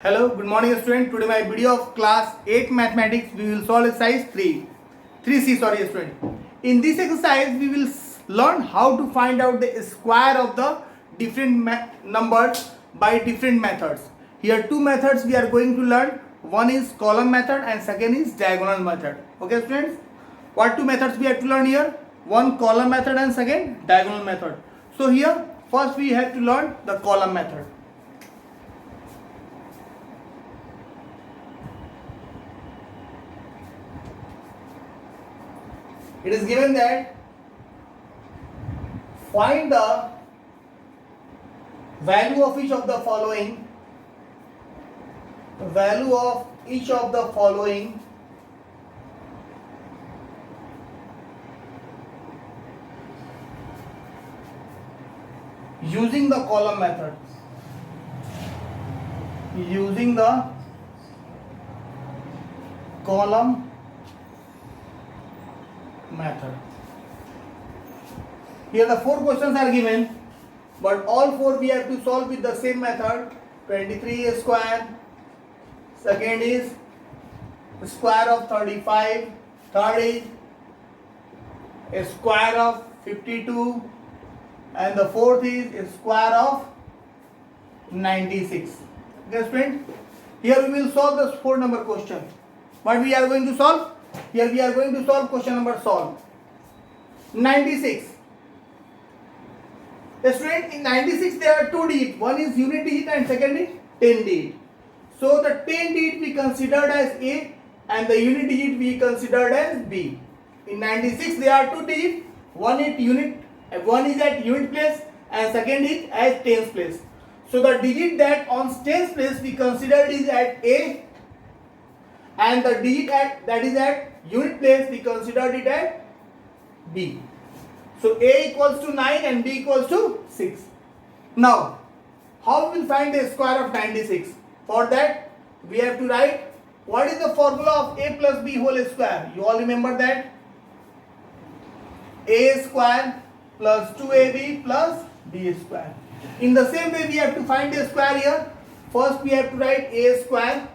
Hello, good morning student. Today my video of class 8 mathematics. We will solve exercise 3C student. In this exercise we will learn how to find out the square of the different numbers by different methods. Here two methods we are going to learn. One is column method and second is diagonal method. Okay students? What two methods we have to learn here? One column method and second diagonal method. So here first we have to learn the column method. It is given that find the value of each of the following using the column method. Using the column method. Here the four questions are given, but all four we have to solve with the same method. 23 square, second is square of 35, third is a square of 52, and the fourth is square of 96. Okay friend, here we will solve the 4 number question. What we are going to solve? Here we are going to solve question number 96. Student, in 96 there are two digits. One is unit digit and second is 10 digit. So the 10 digit we considered as A and the unit digit we considered as B. In 96 there are two digits. One is at unit place and second is at tens place. So the digit that on tens place we considered is at A, and the digit that is at unit place we considered it at B. So A equals to 9 and B equals to 6. Now, how we will find the square of 96? For that, we have to write what is the formula of A plus B whole square. You all remember that? A square plus 2AB plus B square. In the same way, we have to find the square here. First, we have to write A square.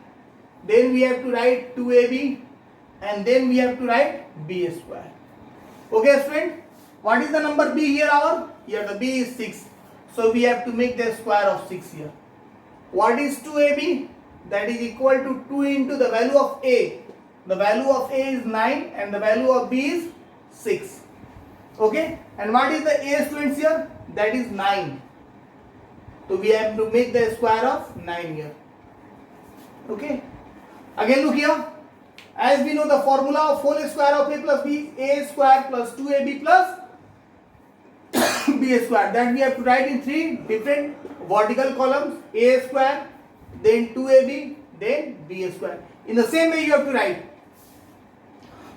Then we have to write 2AB. And then we have to write B square. Okay, student? What is the number B here? Here the B is 6. So we have to make the square of 6 here. What is 2AB? That is equal to 2 into the value of A. The value of A is 9 and the value of B is 6. Okay? And what is the A, students, here? That is 9. So we have to make the square of 9 here. Okay? Again look here. As we know the formula of whole square of A plus B, A square plus 2AB plus B square. That we have to write in three different vertical columns. A square, then 2AB, then B square. In the same way you have to write.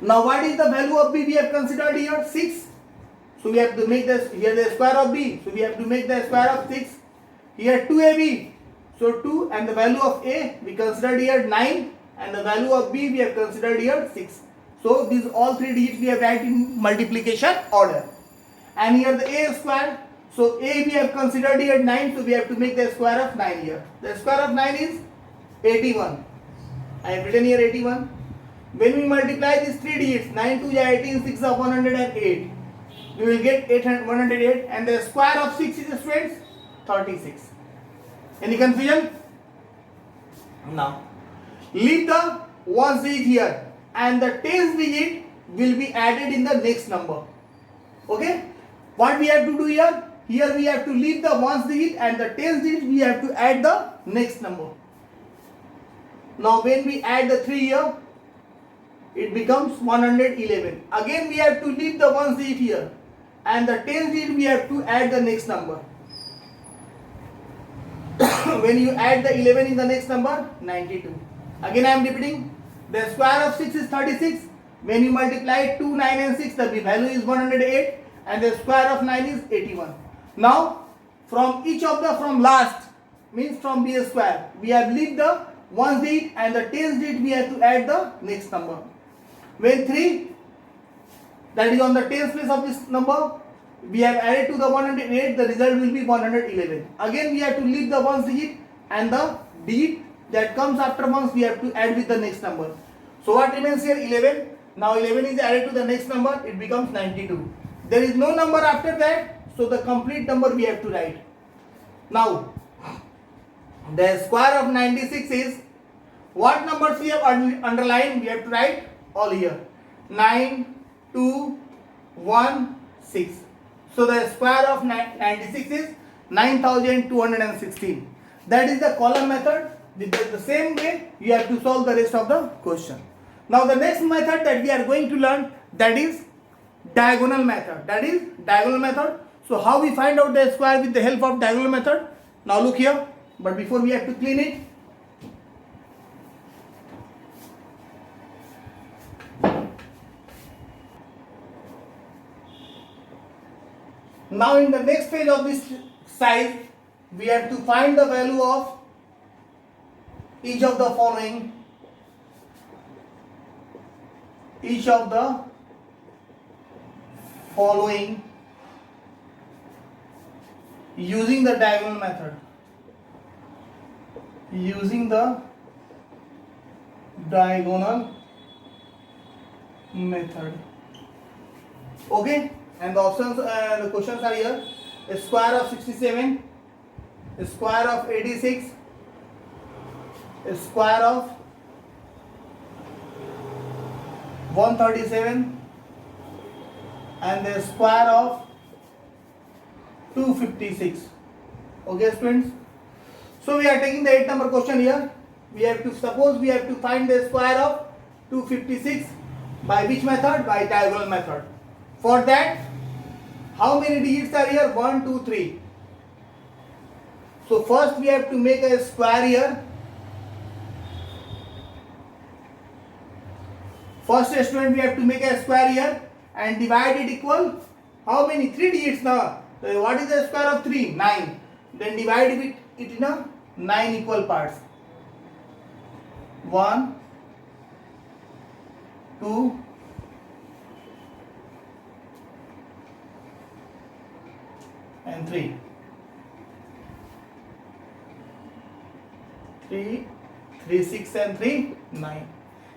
Now what is the value of B we have considered here? 6. So we have to make this, here the square of B. So we have to make the square of 6. Here 2AB. So 2 and the value of A we considered here 9. And the value of B we have considered here 6. So these all three digits we have write in multiplication order. And here the A square. So A we have considered here 9. So we have to make the square of 9 here. The square of 9 is 81. I have written here 81. When we multiply these three digits, 9 2 is 18, 6 of 108. We will get 108. And the square of 6 is, students, 36. Any confusion? Now, leave the ones digit here and the tens digit will be added in the next number. Okay? What we have to do here? Here we have to leave the ones digit and the tens digit we have to add the next number. Now when we add the 3 here, it becomes 111. Again we have to leave the ones digit here and the tens digit we have to add the next number. When you add the 11 in the next number, 92. Again I am repeating, the square of 6 is 36. When you multiply 2, 9 and 6, the value is 108 and the square of 9 is 81. Now from each of the, from last means from B square, we have leave the ones digit and the tens digit we have to add the next number. When 3 that is on the tens place of this number, we have added to the 108, the result will be 111. Again we have to leave the ones digit and the digit that comes after ones we have to add with the next number. So what remains here? 11. Now 11 is added to the next number, it becomes 92. There is no number after that, so the complete number we have to write. Now the square of 96 is, what numbers we have underlined, we have to write all here. 9, 2, 1, 6. So the square of 96 is 9216. That is the column method. With the same way you have to solve the rest of the question. Now the next method that we are going to learn, that is diagonal method. So how we find out the square with the help of diagonal method? Now look here, but before we have to clean it. Now in the next phase of this size, we have to find the value of each of the following. Using the diagonal method. Okay, and the options, the questions are here. A square of 67, a square of 86, a square of 137, and the square of 256. Okay students, so we are taking the 8 number question here. We have to find the square of 256 by which method? By diagonal method. For that, how many digits are here? 1, 2, 3. So first we have to make a square here. First student, we have to make a square here and divide it equal, how many? 3 digits now. So what is the square of 3? 9. Then divide it in a 9 equal parts. 1, 2, and 3. 3, 6 and 3, 9.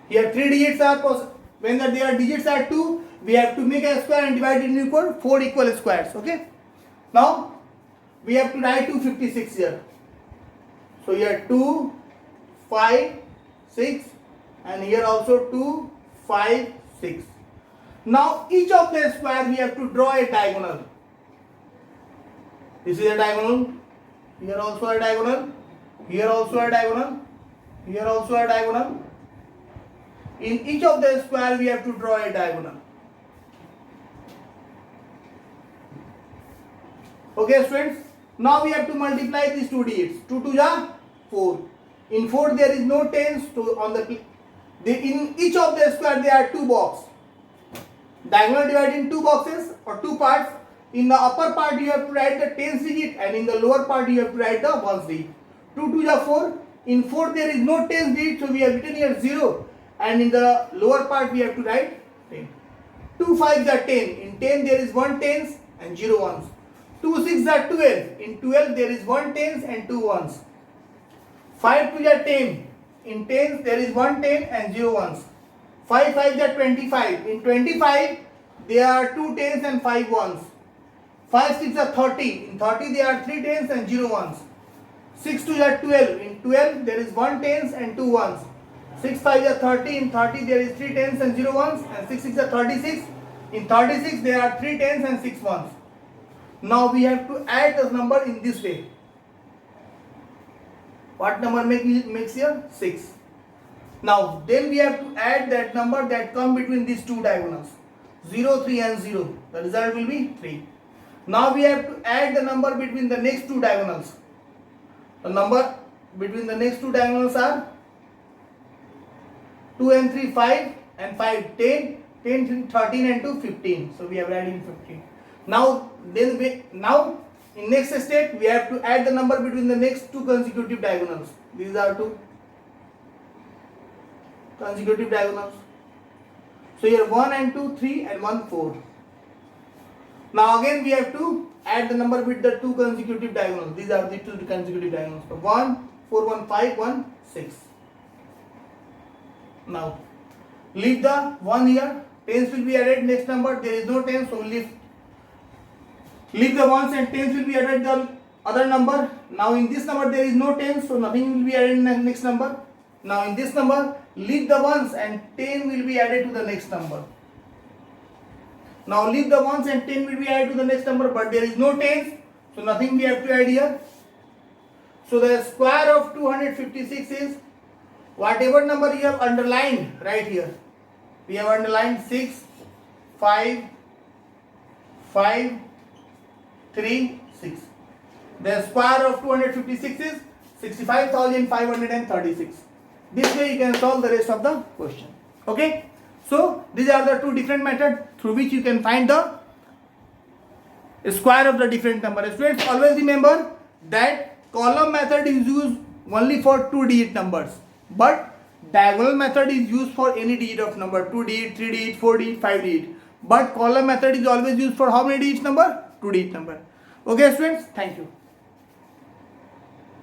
Here 3 digits are possible. When their digits are 2, we have to make a square and divide it in 4 equal squares. Okay. Now we have to write 256 here. So here 2, 5, 6, and here also 2, 5, 6. Now each of the square we have to draw a diagonal. This is a diagonal. Here also a diagonal. Here also a diagonal. Here also a diagonal. In each of the square we have to draw a diagonal. Okay students, now we have to multiply these 2 digits. 2 2 are 4. In 4 there is no tens, so in each of the square there are 2 boxes. Diagonal divided in 2 boxes or 2 parts. In the upper part you have to write the tens digit, and in the lower part you have to write the ones digit. 2 2 are 4. In 4 there is no tens digit, so we have written here 0. And in the lower part we have to write 10. 2 5s are 10. In 10 there is 1 tens and 0 ones. 2 6s are 12. In 12 there is 1 tens and 2 ones. 5 2s are 10. In 10s there is 1 10 and 0 ones. 5 5s are 25. In 25 there are 2 tens and 5 ones. 5 6 are 30. In 30 there are 3 tens and 0 ones. 6 2s are 12. In 12 there is 1 tens and 2 ones. 6 5 is 30. In 30 there is 3 tens and 0 ones, and 6 6 are 36. In 36 there are 3 tens and 6 ones. Now we have to add the number in this way. What number makes here? 6. Now then we have to add that number that come between these two diagonals. 0, 3 and 0. The result will be 3. Now we have to add the number between the next two diagonals. The number between the next two diagonals are 2 and 3, 5, and 5, 10, 10, 13 and 2, 15. So we have added 15. Now in next step we have to add the number between the next two consecutive diagonals. These are two consecutive diagonals. So here 1 and 2, 3 and 1, 4. Now again we have to add the number with the two consecutive diagonals. These are the two consecutive diagonals. So 1, 41516. Now leave the 1 here, tens will be added next number, there is no tens, so leave the ones and tens will be added the other number. Now in this number there is no tens, so nothing will be added in the next number. Now in this number, leave the ones and 10 will be added to the next number. Now leave the ones and 10 will be added to the next number, but there is no tens, so nothing we have to add here. So the square of 256 is whatever number you have underlined right here. We have underlined 6, 5, 5, 3, 6. The square of 256 is 65,536. This way you can solve the rest of the question. Okay. So these are the two different methods through which you can find the square of the different number. Students, always remember that column method is used only for 2-digit numbers, but diagonal method is used for any digit of number, 2-digit, 3-digit, 4-digit, 5-digit. But column method is always used for how many digit number? 2-digit number. Okay students, thank you.